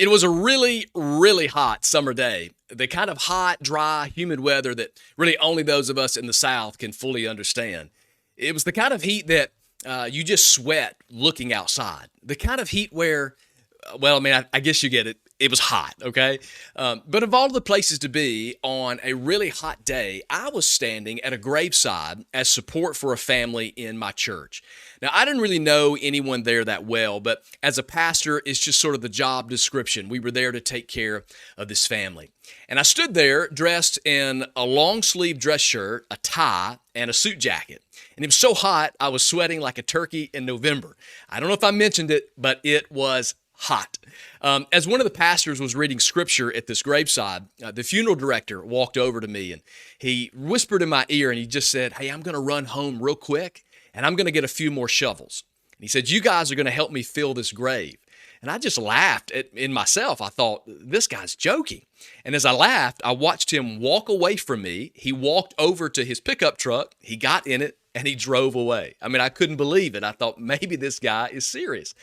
It was a really, really hot summer day. The kind of hot, dry, humid weather that really only those of us in the South can fully understand. It was the kind of heat that you just sweat looking outside. The kind of heat where, I guess you get it. It was hot, okay? But of all the places to be on a really hot day, I was standing at a graveside as support for a family in my church. Now, I didn't really know anyone there that well, but as a pastor, it's just sort of the job description. We were there to take care of this family. And I stood there dressed in a long-sleeve dress shirt, a tie, and a suit jacket. And it was so hot, I was sweating like a turkey in November. I don't know if I mentioned it, but it was hot. As one of the pastors was reading scripture at this graveside, the funeral director walked over to me and he whispered in my ear and he just said, "Hey, I'm going to run home real quick and I'm going to get a few more shovels." And he said, "You guys are going to help me fill this grave." And I just laughed in myself. I thought, this guy's joking. And as I laughed, I watched him walk away from me. He walked over to his pickup truck. He got in it and he drove away. I couldn't believe it. I thought maybe this guy is serious.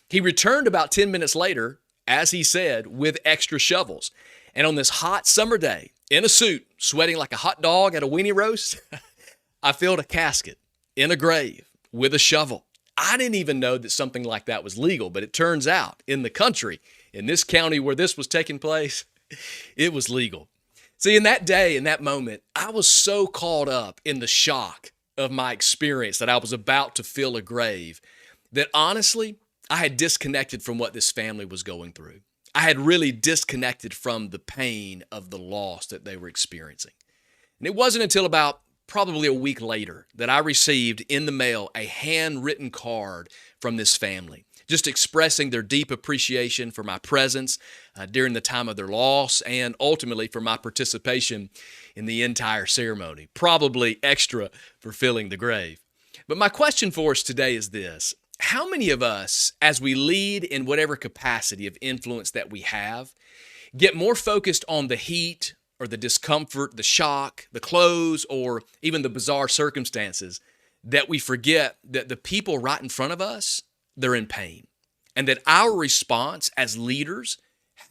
He returned about 10 minutes later, as he said, with extra shovels. And on this hot summer day, in a suit, sweating like a hot dog at a weenie roast, I filled a casket in a grave with a shovel. I didn't even know that something like that was legal, but it turns out in the country, in this county where this was taking place, it was legal. See, in that day, in that moment, I was so caught up in the shock of my experience that I was about to fill a grave that honestly, I had disconnected from what this family was going through. I had really disconnected from the pain of the loss that they were experiencing. And it wasn't until about probably a week later that I received in the mail a handwritten card from this family, just expressing their deep appreciation for my presence during the time of their loss and ultimately for my participation in the entire ceremony, probably extra for filling the grave. But my question for us today is this. How many of us, as we lead in whatever capacity of influence that we have, get more focused on the heat or the discomfort, the shock, the clothes, or even the bizarre circumstances that we forget that the people right in front of us, they're in pain, and that our response as leaders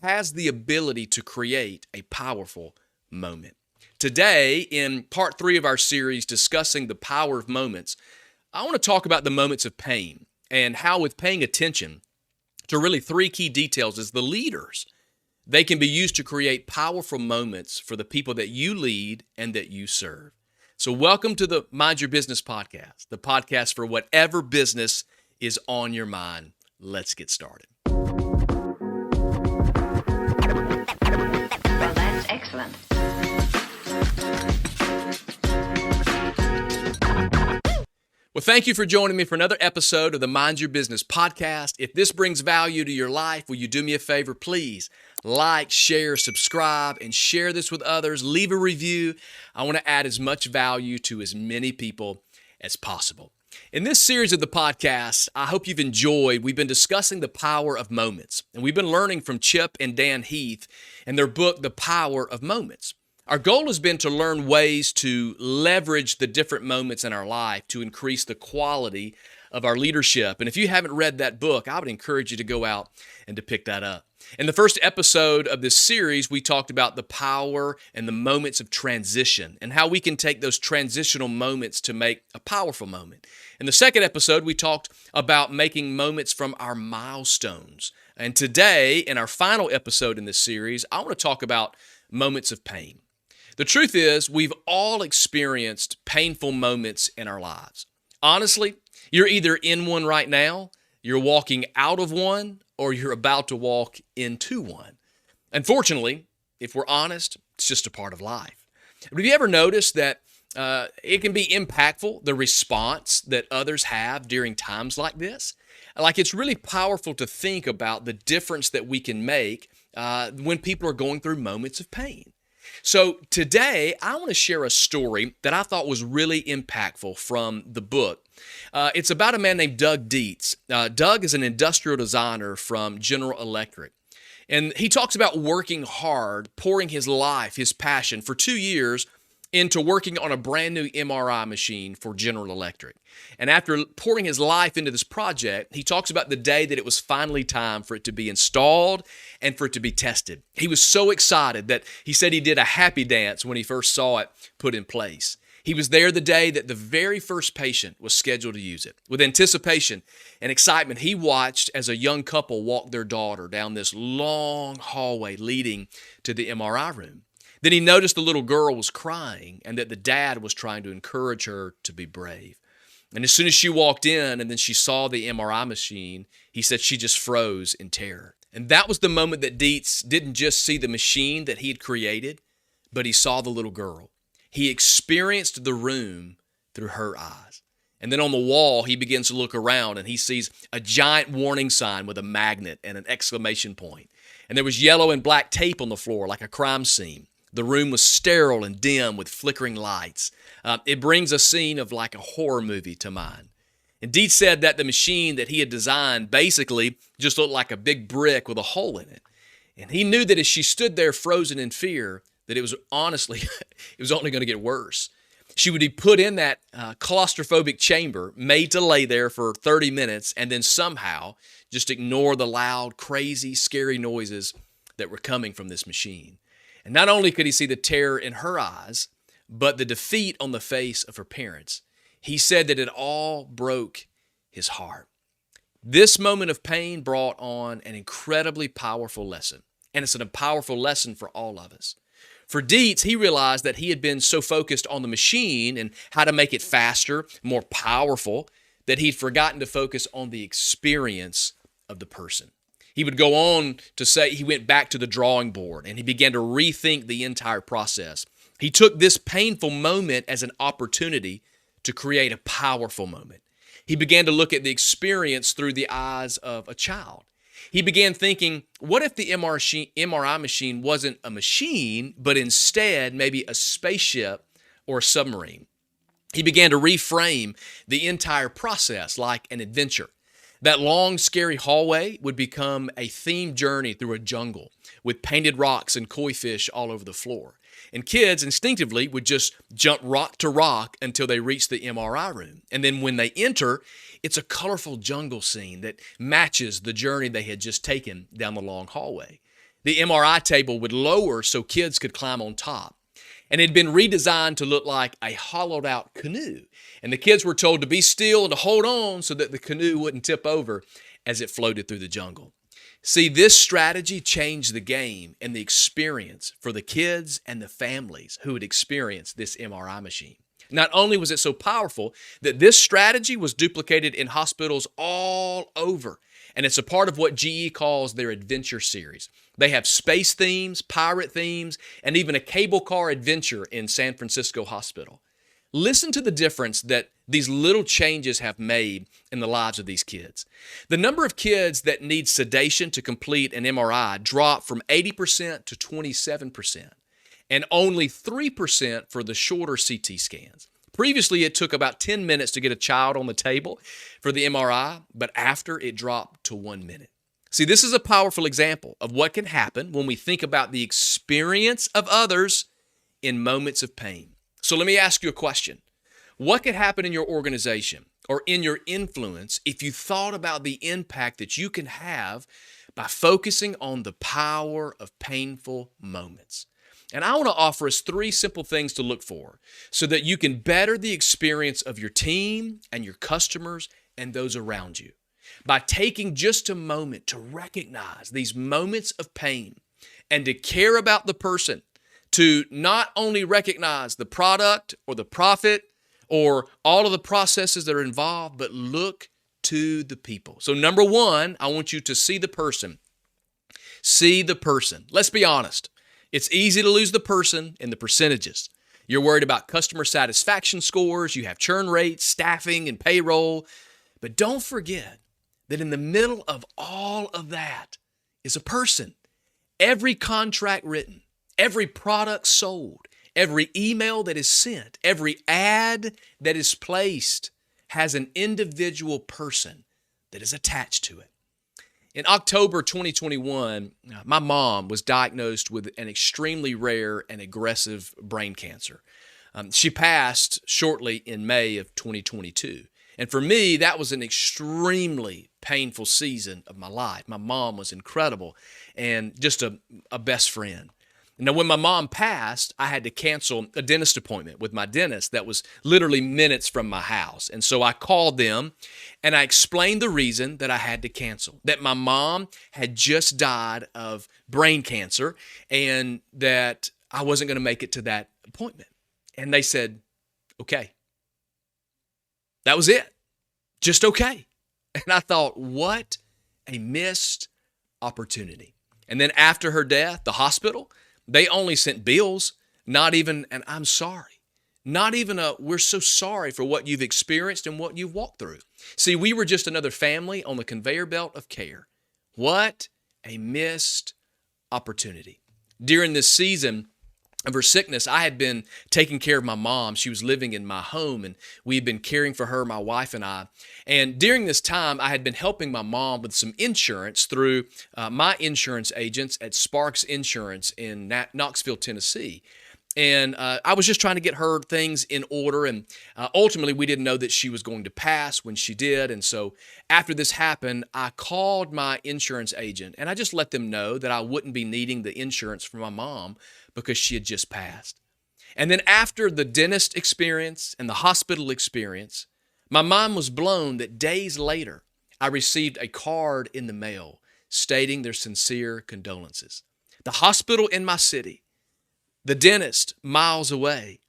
has the ability to create a powerful moment? Today, in part 3 of our series discussing the power of moments, I want to talk about the moments of pain and how, with paying attention to really 3 key details as the leaders, they can be used to create powerful moments for the people that you lead and that you serve. So welcome to the Mind Your Business podcast, the podcast for whatever business is on your mind. Let's get started. Well, that's excellent. Well, thank you for joining me for another episode of the Mind Your Business podcast. If this brings value to your life, will you do me a favor? Please like, share, subscribe, and share this with others. Leave a review. I want to add as much value to as many people as possible. In this series of the podcast, I hope you've enjoyed. We've been discussing the power of moments, and we've been learning from Chip and Dan Heath and their book, The Power of Moments. Our goal has been to learn ways to leverage the different moments in our life to increase the quality of our leadership. And if you haven't read that book, I would encourage you to go out and to pick that up. In the first episode of this series, we talked about the power and the moments of transition and how we can take those transitional moments to make a powerful moment. In the second episode, we talked about making moments from our milestones. And today, in our final episode in this series, I want to talk about moments of pain. The truth is, we've all experienced painful moments in our lives. Honestly, you're either in one right now, you're walking out of one, or you're about to walk into one. Unfortunately, if we're honest, it's just a part of life. But have you ever noticed that it can be impactful, the response that others have during times like this? Like, it's really powerful to think about the difference that we can make when people are going through moments of pain. So today, I want to share a story that I thought was really impactful from the book. It's about a man named Doug Dietz. Doug is an industrial designer from General Electric. And he talks about working hard, pouring his life, his passion for 2 years into working on a brand new MRI machine for General Electric. And after pouring his life into this project, he talks about the day that it was finally time for it to be installed and for it to be tested. He was so excited that he said he did a happy dance when he first saw it put in place. He was there the day that the very first patient was scheduled to use it. With anticipation and excitement, he watched as a young couple walked their daughter down this long hallway leading to the MRI room. Then he noticed the little girl was crying and that the dad was trying to encourage her to be brave. And as soon as she walked in and then she saw the MRI machine, he said she just froze in terror. And that was the moment that Dietz didn't just see the machine that he had created, but he saw the little girl. He experienced the room through her eyes. And then on the wall, he begins to look around and he sees a giant warning sign with a magnet and an exclamation point. And there was yellow and black tape on the floor like a crime scene. The room was sterile and dim with flickering lights. It brings a scene of like a horror movie to mind. And Dietz said that the machine that he had designed basically just looked like a big brick with a hole in it. And he knew that as she stood there frozen in fear, that it was honestly, it was only going to get worse. She would be put in that claustrophobic chamber, made to lay there for 30 minutes, and then somehow just ignore the loud, crazy, scary noises that were coming from this machine. And not only could he see the terror in her eyes, but the defeat on the face of her parents. He said that it all broke his heart. This moment of pain brought on an incredibly powerful lesson, and it's a powerful lesson for all of us. For Dietz, he realized that he had been so focused on the machine and how to make it faster, more powerful, that he'd forgotten to focus on the experience of the person. He would go on to say he went back to the drawing board and he began to rethink the entire process. He took this painful moment as an opportunity to create a powerful moment. He began to look at the experience through the eyes of a child. He began thinking, what if the MRI machine wasn't a machine, but instead maybe a spaceship or a submarine? He began to reframe the entire process like an adventure. That long, scary hallway would become a themed journey through a jungle with painted rocks and koi fish all over the floor. And kids instinctively would just jump rock to rock until they reach the MRI room. And then when they enter, it's a colorful jungle scene that matches the journey they had just taken down the long hallway. The MRI table would lower so kids could climb on top. And it had been redesigned to look like a hollowed out canoe. And the kids were told to be still and to hold on so that the canoe wouldn't tip over as it floated through the jungle. See, this strategy changed the game and the experience for the kids and the families who had experienced this MRI machine. Not only was it so powerful that this strategy was duplicated in hospitals all over, and it's a part of what GE calls their adventure series. They have space themes, pirate themes, and even a cable car adventure in San Francisco Hospital. Listen to the difference that these little changes have made in the lives of these kids. The number of kids that need sedation to complete an MRI dropped from 80% to 27%, and only 3% for the shorter CT scans. Previously, it took about 10 minutes to get a child on the table for the MRI, but after it dropped to 1 minute. See, this is a powerful example of what can happen when we think about the experience of others in moments of pain. So let me ask you a question. What could happen in your organization or in your influence if you thought about the impact that you can have by focusing on the power of painful moments? And I want to offer us 3 simple things to look for so that you can better the experience of your team and your customers and those around you. By taking just a moment to recognize these moments of pain and to care about the person, to not only recognize the product or the profit or all of the processes that are involved, but look to the people. So number 1, I want you to see the person. See the person. Let's be honest. It's easy to lose the person in the percentages. You're worried about customer satisfaction scores, you have churn rates, staffing, and payroll. But don't forget that in the middle of all of that is a person. Every contract written, every product sold, every email that is sent, every ad that is placed has an individual person that is attached to it. In October 2021, my mom was diagnosed with an extremely rare and aggressive brain cancer. She passed shortly in May of 2022. And for me, that was an extremely painful season of my life. My mom was incredible and just a best friend. Now, when my mom passed, I had to cancel a dentist appointment with my dentist that was literally minutes from my house. And so I called them and I explained the reason that I had to cancel, that my mom had just died of brain cancer and that I wasn't going to make it to that appointment. And they said, okay. That was it. Just okay. And I thought, what a missed opportunity. And then after her death, the hospital, they only sent bills, not even an I'm sorry. Not even a we're so sorry for what you've experienced and what you've walked through. See, we were just another family on the conveyor belt of care. What a missed opportunity. During this season of her sickness, I had been taking care of my mom. She was living in my home, and we had been caring for her, my wife and I. And during this time, I had been helping my mom with some insurance through my insurance agents at Sparks Insurance in Knoxville, Tennessee. And I was just trying to get her things in order. And ultimately, we didn't know that she was going to pass when she did. And so after this happened, I called my insurance agent and I just let them know that I wouldn't be needing the insurance for my mom because she had just passed. And then after the dentist experience and the hospital experience, my mind was blown that days later, I received a card in the mail stating their sincere condolences. The hospital in my city, the dentist miles away,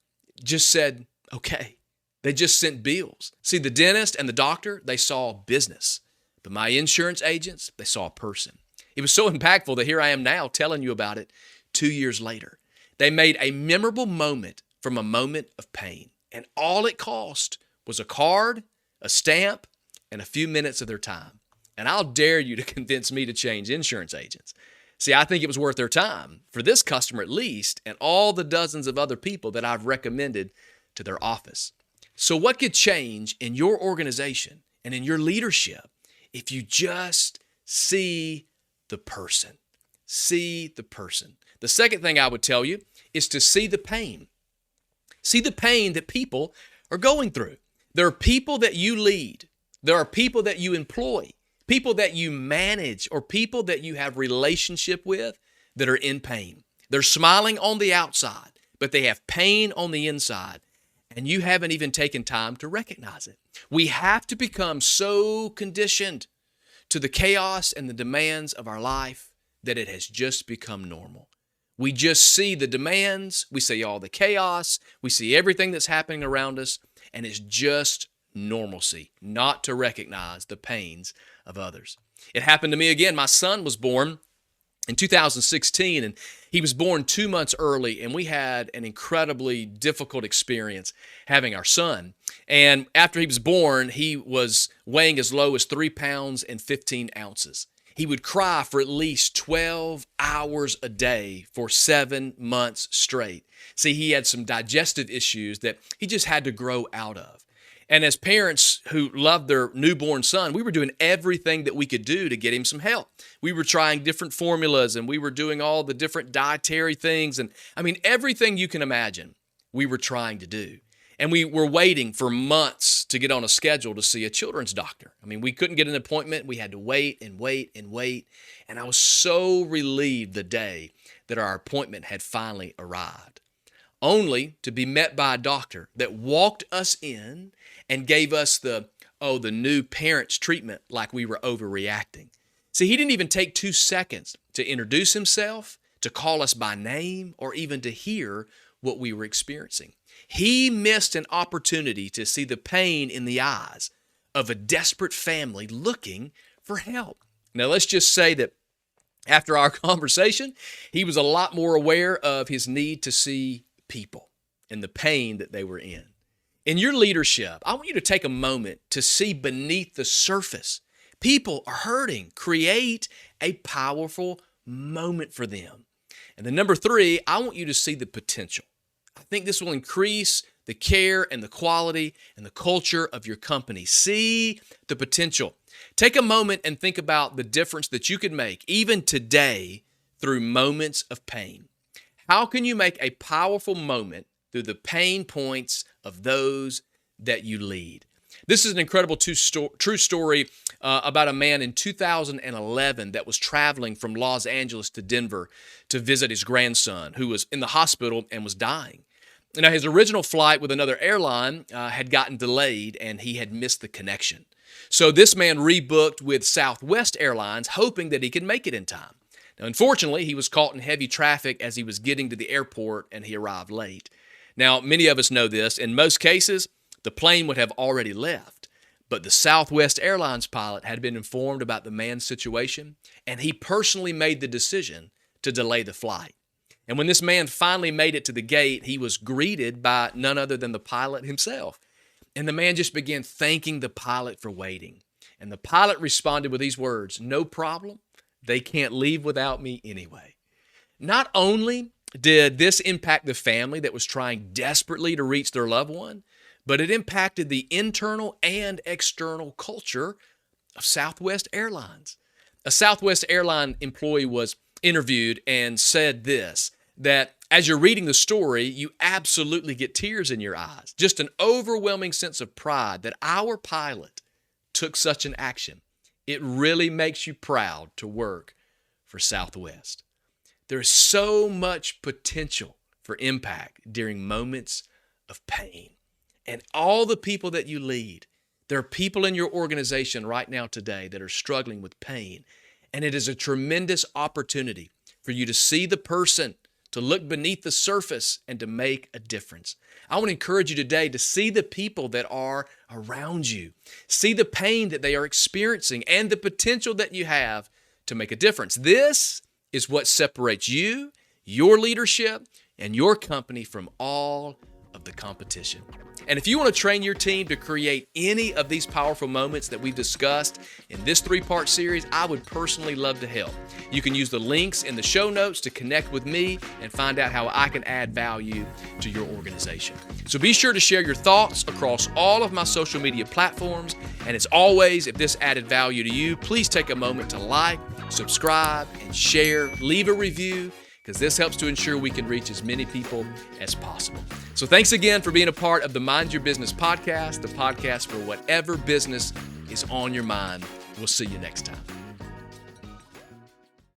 just said, okay. They just sent bills. See, the dentist and the doctor, they saw business. But my insurance agents, they saw a person. It was so impactful that here I am now telling you about it 2 years later. They made a memorable moment from a moment of pain. And all it cost was a card, a stamp, and a few minutes of their time. And I'll dare you to convince me to change insurance agents. See, I think it was worth their time, for this customer at least, and all the dozens of other people that I've recommended to their office. So what could change in your organization and in your leadership if you just see the person? See the person. The second thing I would tell you is to see the pain. See the pain that people are going through. There are people that you lead. There are people that you employ, people that you manage, or people that you have relationship with that are in pain. They're smiling on the outside, but they have pain on the inside, and you haven't even taken time to recognize it. We have to become so conditioned to the chaos and the demands of our life that it has just become normal. We just see the demands, we see all the chaos, we see everything that's happening around us, and it's just normalcy, not to recognize the pains of others. It happened to me again. My son was born in 2016, and he was born 2 months early, and we had an incredibly difficult experience having our son. And after he was born, he was weighing as low as 3 pounds and 15 ounces. He would cry for at least 12 hours a day for 7 months straight. See, he had some digestive issues that he just had to grow out of. And as parents who loved their newborn son, we were doing everything that we could do to get him some help. We were trying different formulas, and we were doing all the different dietary things. And I mean, everything you can imagine, we were trying to do. And we were waiting for months to get on a schedule to see a children's doctor. I mean, we couldn't get an appointment. We had to wait and wait and wait. And I was so relieved the day that our appointment had finally arrived, only to be met by a doctor that walked us in and gave us the new parents treatment like we were overreacting. See, he didn't even take 2 seconds to introduce himself, to call us by name, or even to hear what we were experiencing. He missed an opportunity to see the pain in the eyes of a desperate family looking for help. Now, let's just say that after our conversation, he was a lot more aware of his need to see people and the pain that they were in. In your leadership, I want you to take a moment to see beneath the surface. People are hurting. Create a powerful moment for them. And then number 3, I want you to see the potential. I think this will increase the care and the quality and the culture of your company. See the potential. Take a moment and think about the difference that you could make even today through moments of pain. How can you make a powerful moment through the pain points of those that you lead. This is an incredible true story about a man in 2011 that was traveling from Los Angeles to Denver to visit his grandson who was in the hospital and was dying. Now, his original flight with another airline had gotten delayed and he had missed the connection. So this man rebooked with Southwest Airlines, hoping that he could make it in time. Now, unfortunately, he was caught in heavy traffic as he was getting to the airport and he arrived late. Now, many of us know this. In most cases, the plane would have already left, but the Southwest Airlines pilot had been informed about the man's situation, and he personally made the decision to delay the flight. And when this man finally made it to the gate, he was greeted by none other than the pilot himself. And the man just began thanking the pilot for waiting. And the pilot responded with these words, "No problem. They can't leave without me anyway." Not only did this impact the family that was trying desperately to reach their loved one, but it impacted the internal and external culture of Southwest Airlines. A Southwest airline employee was interviewed and said this, that as you're reading the story, you absolutely get tears in your eyes. Just an overwhelming sense of pride that our pilot took such an action. It really makes you proud to work for Southwest. There is so much potential for impact during moments of pain. And all the people that you lead, there are people in your organization right now today that are struggling with pain. And it is a tremendous opportunity for you to see the person, to look beneath the surface, and to make a difference. I want to encourage you today to see the people that are around you. See the pain that they are experiencing and the potential that you have to make a difference. This is what separates you, your leadership, and your company from all of the competition. And if you want to train your team to create any of these powerful moments that we've discussed in this 3-part series, I would personally love to help. You can use the links in the show notes to connect with me and find out how I can add value to your organization. So be sure to share your thoughts across all of my social media platforms. And as always, if this added value to you, please take a moment to like, subscribe, and share. Leave a review, because this helps to ensure we can reach as many people as possible. So thanks again for being a part of the Mind Your Business podcast, the podcast for whatever business is on your mind. We'll see you next time.